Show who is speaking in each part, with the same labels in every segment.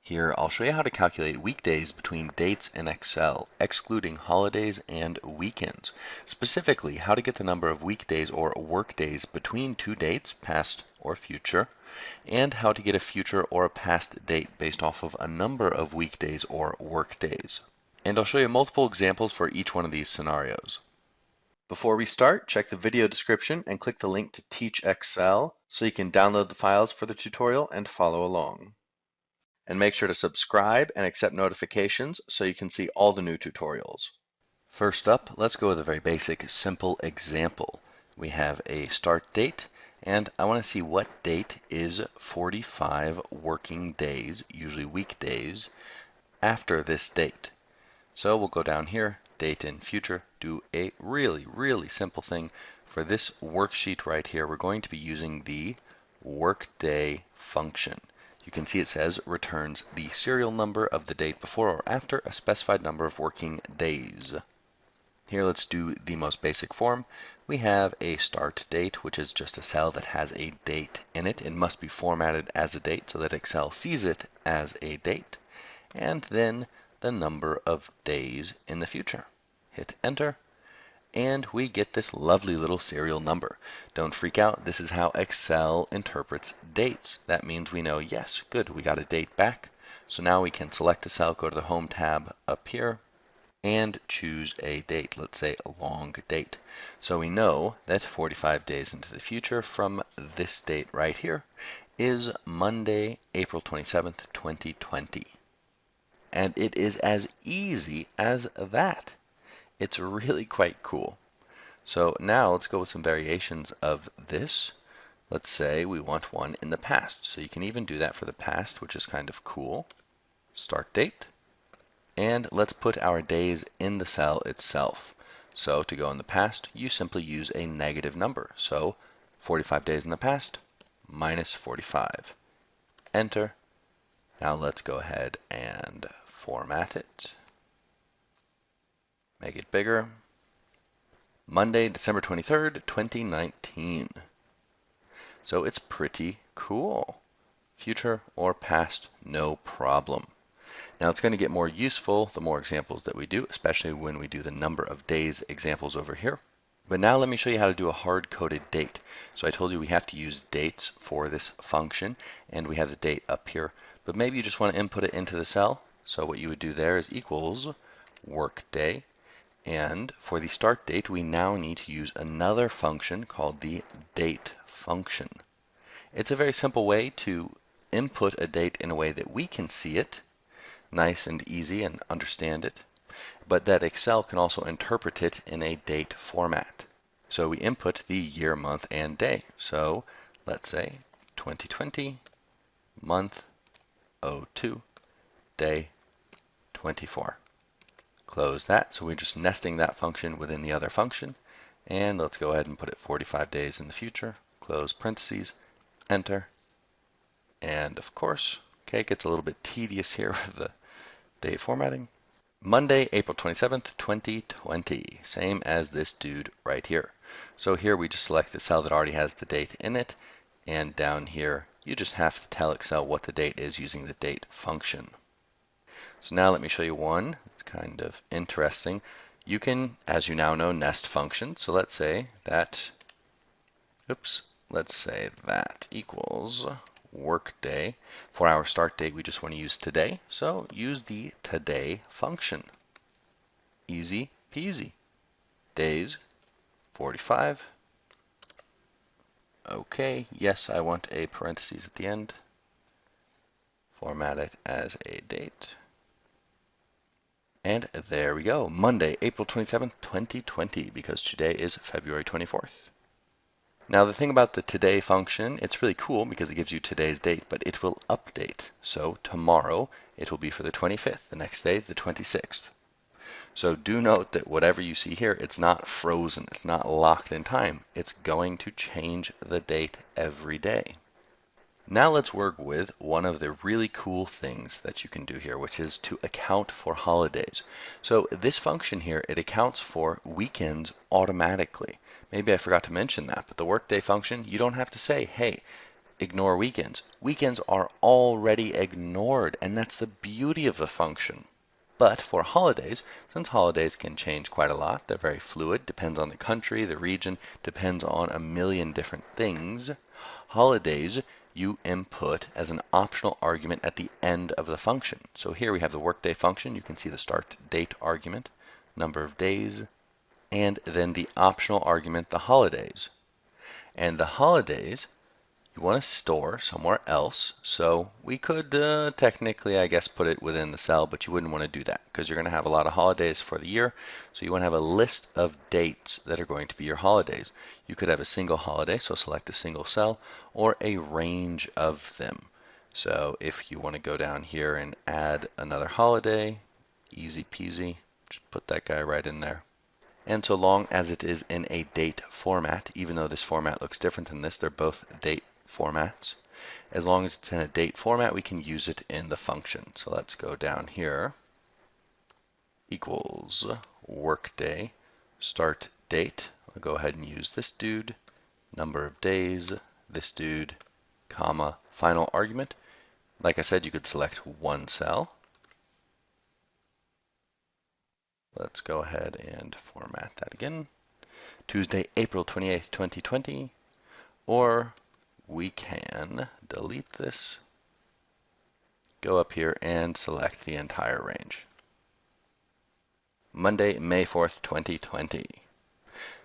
Speaker 1: Here, I'll show you how to calculate weekdays between dates in Excel, excluding holidays and weekends. Specifically, how to get the number of weekdays or workdays between two dates, past or future, and how to get a future or a past date based off of a number of weekdays or workdays. And I'll show you multiple examples for each one of these scenarios. Before we start, check the video description and click the link to Teach Excel so you can download the files for the tutorial and follow along. And make sure to subscribe and accept notifications so you can see all the new tutorials. First up, let's go with a very basic, simple example. We have a start date, and I want to see what date is 45 working days, usually weekdays, after this date. So we'll go down here, date in future, do a really simple thing. For this worksheet right here, we're going to be using the workday function. You can see it says returns the serial number of the date before or after a specified number of working days. Here, let's do the most basic form. We have a start date, which is just a cell that has a date in it. It must be formatted as a date so that Excel sees it as a date. And then the number of days in the future. Hit enter. And we get this lovely little serial number. Don't freak out, this is how Excel interprets dates. That means we know, yes, good, we got a date back. So now we can select a cell, go to the Home tab up here, and choose a date, let's say a long date. So we know that 45 days into the future from this date right here is Monday, April 27th, 2020. And it is as easy as that. It's really quite cool. So now let's go with some variations of this. Let's say we want one in the past. So you can even do that for the past, which is kind of cool. Start date. And let's put our days in the cell itself. So to go in the past, you simply use a negative number. So 45 days in the past, minus 45. Enter. Now let's go ahead and format it. Make it bigger. Monday, December 23rd, 2019. So it's pretty cool. Future or past, no problem. Now it's going to get more useful the more examples that we do, especially when we do the number of days examples over here. But now let me show you how to do a hard-coded date. So I told you we have to use dates for this function, and we have the date up here. But maybe you just want to input it into the cell. So what you would do there is equals workday. And for the start date, we now need to use another function called the date function. It's a very simple way to input a date in a way that we can see it, nice and easy, and understand it, but that Excel can also interpret it in a date format. So we input the year, month, and day. So let's say 2020, month 02, day 24. Close that. So we're just nesting that function within the other function. And let's go ahead and put it 45 days in the future. Close parentheses, enter. And of course, okay, it gets a little bit tedious here with the date formatting. Monday, April 27th, 2020. Same as this dude right here. So here we just select the cell that already has the date in it. And down here, you just have to tell Excel what the date is using the date function. So now let me show you one. It's kind of interesting. You can, as you now know, nest functions. So let's say that, let's say that equals workday. For our start date, we just want to use today. So use the today function. Easy peasy. Days, 45. Okay, yes, I want a parentheses at the end. Format it as a date. And there we go, Monday, April 27th, 2020, because today is February 24th. Now the thing about the today function, it's really cool because it gives you today's date, but it will update. So tomorrow, it will be for the 25th, the next day, the 26th. So do note that whatever you see here, it's not frozen, it's not locked in time. It's going to change the date every day. Now let's work with one of the really cool things that you can do here, which is to account for holidays. So this function here, it accounts for weekends automatically. Maybe I forgot to mention that, but the workday function, you don't have to say, hey, ignore weekends. Weekends are already ignored, and that's the beauty of the function. But for holidays, since holidays can change quite a lot, they're very fluid, depends on the country, the region, depends on a million different things. Holidays you input as an optional argument at the end of the function. So here we have the workday function. You can see the start date argument, number of days, and then the optional argument, the holidays. And the holidays you want to store somewhere else. So we could technically, I guess, put it within the cell, but you wouldn't want to do that because you're going to have a lot of holidays for the year. So you want to have a list of dates that are going to be your holidays. You could have a single holiday, so select a single cell, or a range of them. So if you want to go down here and add another holiday, easy peasy, just put that guy right in there. And so long as it is in a date format, even though this format looks different than this, they're both date formats. As long as it's in a date format, we can use it in the function. So let's go down here. Equals workday start date. I'll go ahead and use this dude. Number of days, this dude, comma, final argument. Like I said, you could select one cell. Let's go ahead and format that again. Tuesday, April 28th, 2020. Or we can delete this, go up here and select the entire range. Monday, May 4th, 2020.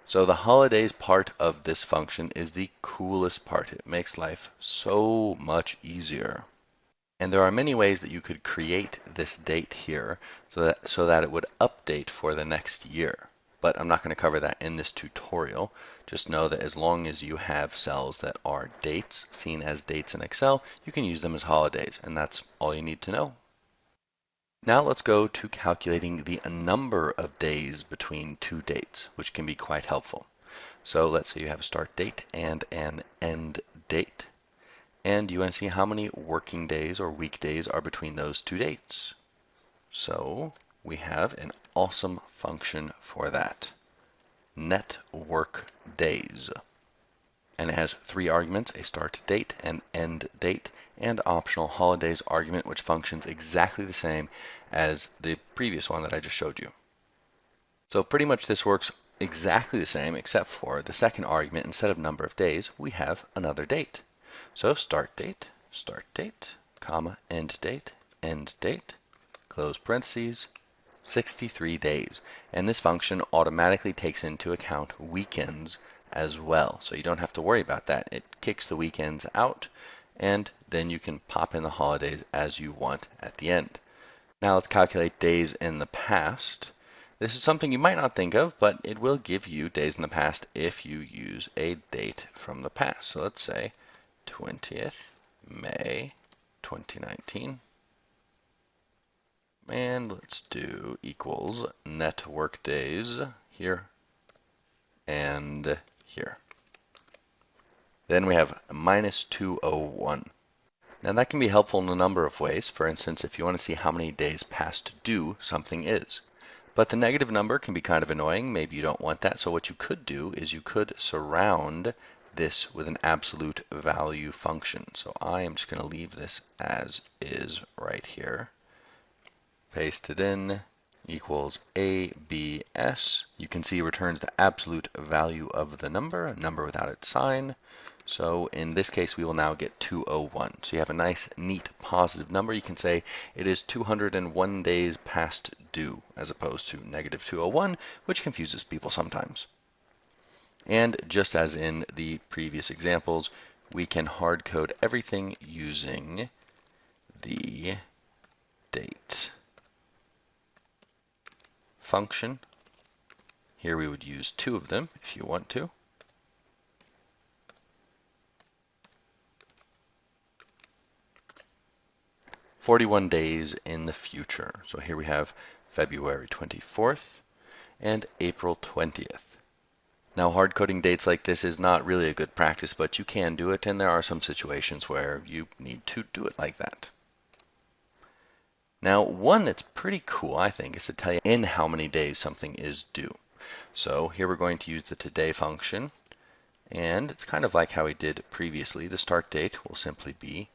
Speaker 1: So the holidays part of this function is the coolest part. It makes life so much easier. And there are many ways that you could create this date here so that it would update for the next year. But I'm not going to cover that in this tutorial. Just know that as long as you have cells that are dates, seen as dates in Excel, you can use them as holidays, and that's all you need to know. Now let's go to calculating the number of days between two dates, which can be quite helpful. So let's say you have a start date and an end date, and you want to see how many working days or weekdays are between those two dates. So we have an awesome function for that. Net work days. And it has three arguments, a start date, an end date, and optional holidays argument, which functions exactly the same as the previous one that I just showed you. So pretty much this works exactly the same, except for the second argument, instead of number of days, we have another date. So start date, comma, end date, close parentheses, 63 days. And this function automatically takes into account weekends as well. So you don't have to worry about that. It kicks the weekends out, and then you can pop in the holidays as you want at the end. Now let's calculate days in the past. This is something you might not think of, but it will give you days in the past if you use a date from the past. So let's say 20th May 2019. And let's do equals net work days here and here. Then we have minus 201. Now that can be helpful in a number of ways. For instance, if you want to see how many days past due something is. But the negative number can be kind of annoying. Maybe you don't want that. So what you could do is you could surround this with an absolute value function. So I am just going to leave this as is right here. Paste it in, equals ABS. You can see it returns the absolute value of the number, a number without its sign. So in this case, we will now get 201. So you have a nice, neat, positive number. You can say it is 201 days past due, as opposed to negative 201, which confuses people sometimes. And just as in the previous examples, we can hard code everything using the date function. Here we would use two of them if you want to. "41 days in the future." So here we have February 24th and April 20th. Now hard coding dates like this is not really a good practice, but you can do it, and there are some situations where you need to do it like that. Now, one that's pretty cool, I think, is to tell you in how many days something is due. So here we're going to use the today function, And it's kind of like how we did previously. The start date will simply be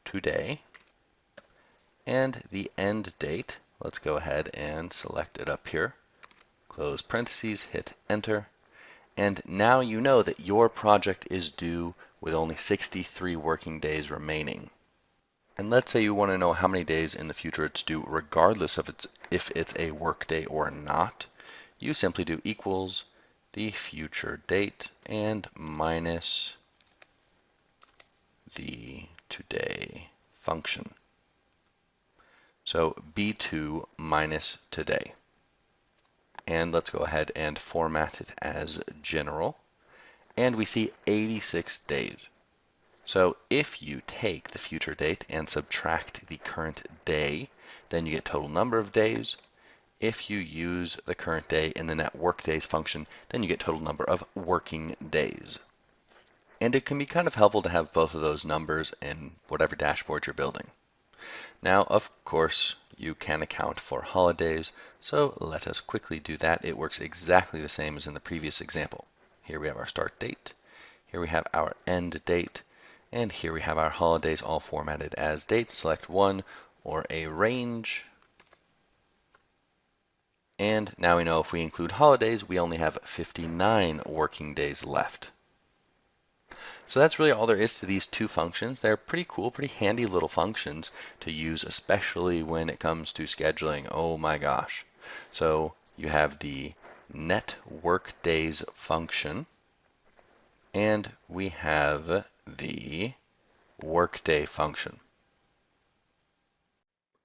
Speaker 1: today. And the end date, let's go ahead and select it up here. Close parentheses, hit enter. And now you know that your project is due with only 63 working days remaining. And let's say you want to know how many days in the future it's due, regardless of if it's a work day or not. You simply do equals the future date and minus the today function. So B2 minus today. And let's go ahead and format it as general. And we see 86 days. So if you take the future date and subtract the current day, then you get total number of days. If you use the current day in the net workdays function, then you get total number of working days. And it can be kind of helpful to have both of those numbers in whatever dashboard you're building. Now, of course, you can account for holidays, so let us quickly do that. It works exactly the same as in the previous example. Here we have our start date, here we have our end date, and here we have our holidays all formatted as dates. Select one or a range. And now we know if we include holidays, we only have 59 working days left. So that's really all there is to these two functions. They're pretty cool, pretty handy little functions to use, especially when it comes to scheduling. Oh my gosh. So you have the net workdays function, and we have the workday function.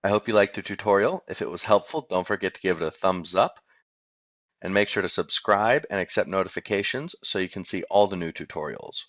Speaker 1: I hope you liked the tutorial. If it was helpful, don't forget to give it a thumbs up and make sure to subscribe and accept notifications so you can see all the new tutorials.